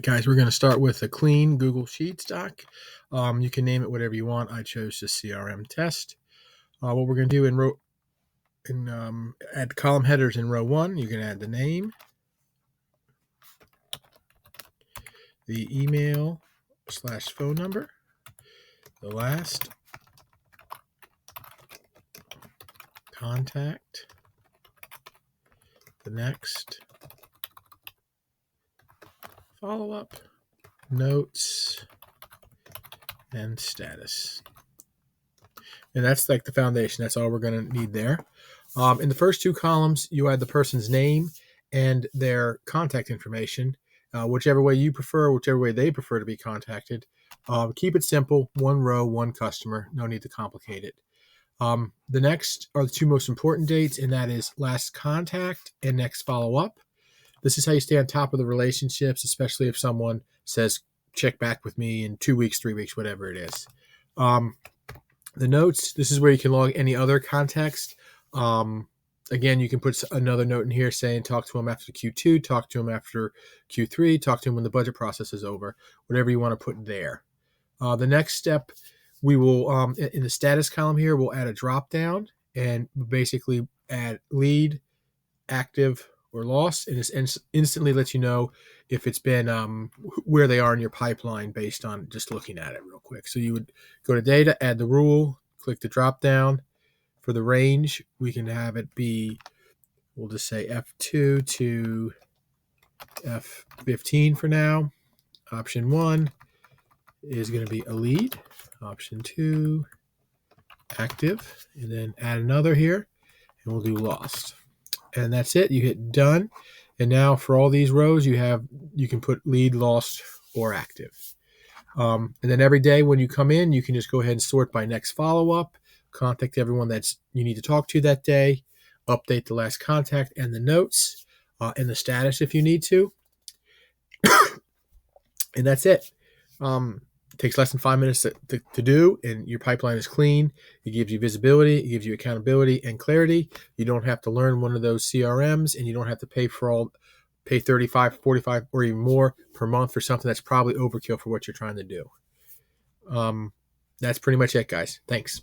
guys, we're going to start with a clean Google Sheets doc. You can name it whatever you want. I chose the CRM test. What we're going to do add column headers in row 1. You can add the name, the email / phone number, the last, contact, the next, follow-up, notes, and status. And that's like the foundation. That's all we're going to need there. In the first 2 columns, you add the person's name and their contact information, whichever way you prefer, whichever way they prefer to be contacted. Keep it simple, 1 row, 1 customer. No need to complicate it. The next are the 2 most important dates, and that is last contact and next follow-up. This is how you stay on top of the relationships, especially if someone says, check back with me in 2 weeks, 3 weeks, whatever it is. The notes, this is where you can log any other context. Again, you can put another note in here saying talk to him after Q2, talk to him after Q3, talk to him when the budget process is over, whatever you want to put there. The next step, we will, in the status column here, we'll add a drop down and basically add lead, active, or lost, and this instantly lets you know if it's been where they are in your pipeline based on just looking at it real quick. So you would go to data, add the rule, click the drop down. For the range, we can have it be, we'll just say F2 to F15 for now. Option 1 is going to be a lead. Option 2, active, and then add another here, and we'll do lost. And that's it. You hit done. And now for all these rows, you can put lead, lost, or active. And then every day when you come in, you can just go ahead and sort by next follow-up, contact everyone that's you need to talk to that day, update the last contact and the notes, and the status if you need to. And that's it. It takes less than 5 minutes to do, and your pipeline is clean. It gives you visibility, it gives you accountability and clarity. You don't have to learn one of those CRMs, and you don't have to pay $35, $45, or even more per month for something that's probably overkill for what you're trying to do. That's pretty much it, guys. Thanks.